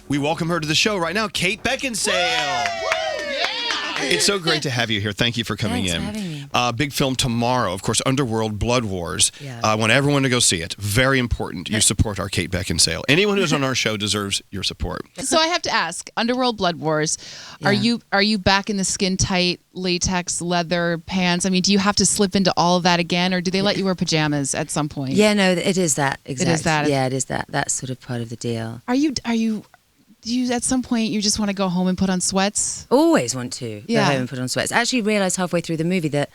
We welcome her to the show right now, Kate Beckinsale. It's so great to have you here. Thank you for coming in. Thanks for having me. Big film tomorrow, of course, Underworld, Blood Wars. Yeah. I want everyone to go see it. Very important. You support our Kate Beckinsale. Anyone who's on our show deserves your support. So I have to ask, Underworld, Blood Wars, are you back in the skin tight latex leather pants? I mean, do you have to slip into all of that again, or do they let you wear pajamas at some point? Yeah, no, it is that. Exactly. It is that. Yeah, it is that. That's sort of part of the deal. Do you at some point you just want to go home and put on sweats? Always want to go home and put on sweats. I actually realised halfway through the movie that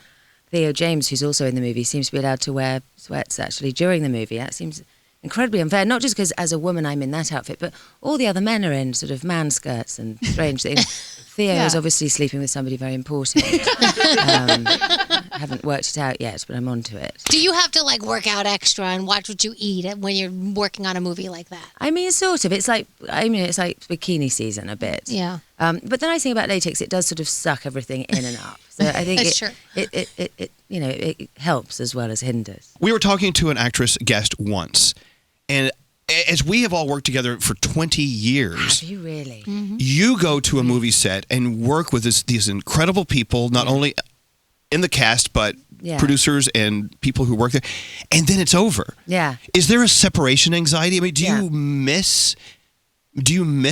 Theo James, who's also in the movie, seems to be allowed to wear sweats actually during the movie. That seems incredibly unfair, not just because as a woman I'm in that outfit, but all the other men are in sort of man skirts and strange things. Theo is obviously sleeping with somebody very important. I haven't worked it out yet, but I'm onto it. Do you have to like work out extra and watch what you eat when you're working on a movie like that? I mean, sort of. It's like bikini season a bit. Yeah. But the nice thing about latex, it does sort of suck everything in and up. So I think it helps as well as hinders. We were talking to an actress guest once, and as we have all worked together for 20 years. Have you really? Mm-hmm. You go to a movie set and work with these incredible people, not only in the cast, but producers and people who work there, and then it's over. Yeah. Is there a separation anxiety? I mean, do you miss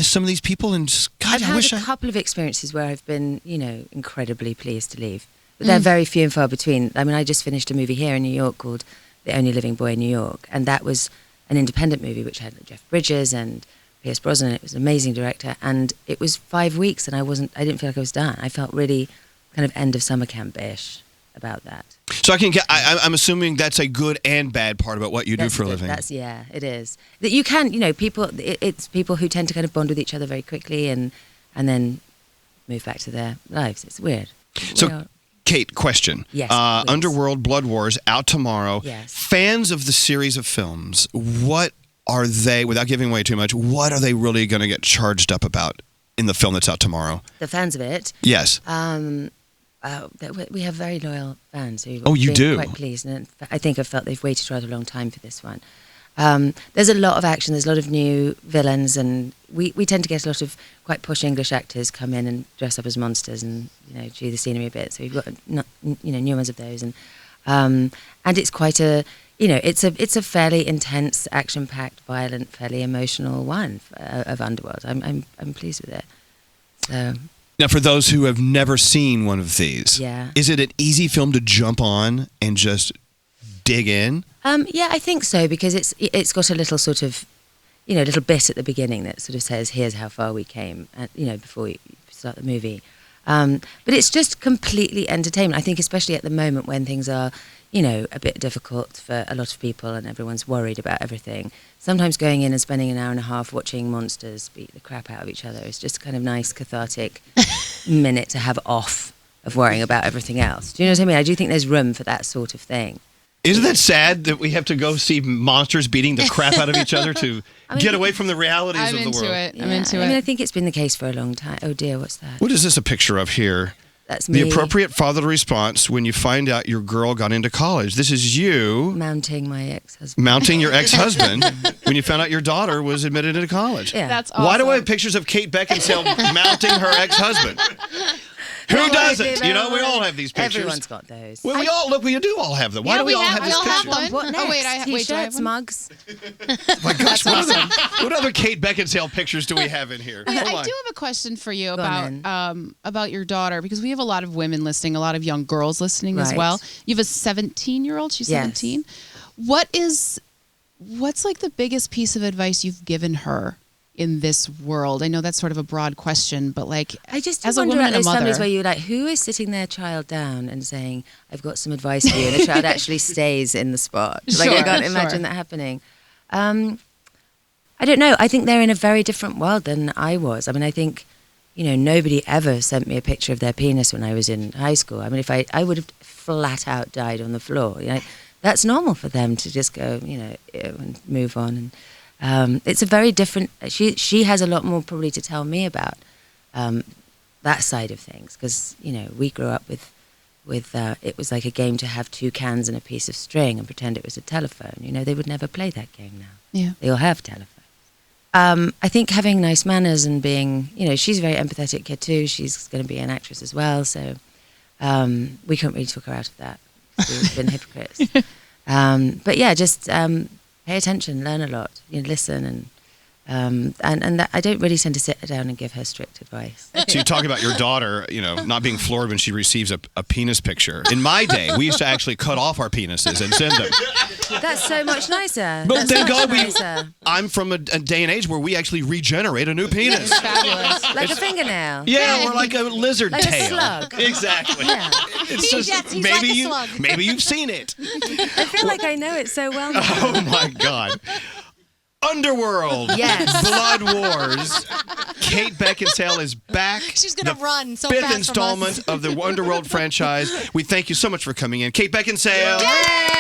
some of these people? And just, God, I've had a couple of experiences where I've been, incredibly pleased to leave. But they're very few and far between. I mean, I just finished a movie here in New York called The Only Living Boy in New York, and that was an independent movie which had Jeff Bridges and Pierce Brosnan. It was an amazing director, and it was 5 weeks, and I didn't feel like I was done. I felt really kind of end of summer camp-ish about that. So I'm assuming that's a good and bad part about what you do for a living. It is. That you can, it's people who tend to kind of bond with each other very quickly and then move back to their lives. It's weird. So, Kate, question. Yes. Underworld, Blood Wars, out tomorrow. Yes. Fans of the series of films, what are they, without giving away too much, what are they really going to get charged up about in the film that's out tomorrow? The fans of it? Yes. We have very loyal fans who you do? Quite pleased, and I think I've felt they've waited rather a long time for this one. There's a lot of action. There's a lot of new villains, and we tend to get a lot of quite posh English actors come in and dress up as monsters and chew the scenery a bit. So we've got new ones of those, and it's quite a it's a fairly intense, action-packed, violent, fairly emotional one of Underworld. I'm pleased with it. So. Now, for those who have never seen one of these, is it an easy film to jump on and just dig in? Yeah, I think so, because it's got a little sort of, little bit at the beginning that sort of says, here's how far we came, before we start the movie. But it's just completely entertainment. I think especially at the moment when things are, a bit difficult for a lot of people and everyone's worried about everything. Sometimes going in and spending an hour and a half watching monsters beat the crap out of each other is just kind of nice, cathartic minute to have off of worrying about everything else. Do you know what I mean? I do think there's room for that sort of thing. Isn't that sad that we have to go see monsters beating the crap out of each other to get away from the realities of the world? I'm into it. I mean, I think it's been the case for a long time. Oh dear, what's that? What is this a picture of here? That's me. The appropriate fatherly response when you find out your girl got into college. This is you mounting my ex-husband. Mounting your ex-husband when you found out your daughter was admitted into college. Yeah. That's awesome. Why do I have pictures of Kate Beckinsale mounting her ex-husband? Who doesn't? We all have these pictures. Everyone's got those. Well, we do all have them. Why do we all have this picture? What next? Oh, wait, do I have one? Mugs. My gosh, what other Kate Beckinsale pictures do we have in here? I do have a question for you about your daughter, because we have a lot of women listening, a lot of young girls listening as well. You have a 17-year-old. She's 17. What's like the biggest piece of advice you've given her in this world? I know that's sort of a broad question, but like, I just as a wonder woman at and a those mother, families where you're like, who is sitting their child down and saying, I've got some advice for you, and the child actually stays in the spot. Like, I can't imagine that happening. I don't know. I think they're in a very different world than I was. I mean, I think, nobody ever sent me a picture of their penis when I was in high school. I mean, if I would have flat out died on the floor. That's normal for them to just go, and move on. And it's a very different. She has a lot more probably to tell me about that side of things, because we grew up with it was like a game to have 2 cans and a piece of string and pretend it was a telephone. They would never play that game now. Yeah, they all have telephones. I think having nice manners and being, she's a very empathetic kid too. She's going to be an actress as well, so we couldn't really talk her out of that. We've been hypocrites. But yeah, just pay attention, learn a lot, listen, and that, I don't really tend to sit down and give her strict advice. So you talk about your daughter, not being floored when she receives a penis picture. In my day, we used to actually cut off our penises and send them. That's so much nicer. Well, thank God nicer. I'm from a day and age where we actually regenerate a new penis. Fabulous. Like a fingernail. Yeah, or like a lizard like tail. A slug. Exactly. Yeah. It's just he's maybe like a slug. maybe you've seen it. I feel like I know it so well now. Oh my God. Underworld. Yes. Blood Wars. Kate Beckinsale is back. She's going to run so fifth fast installment from us. of the Underworld franchise. We thank you so much for coming in. Kate Beckinsale. Yay!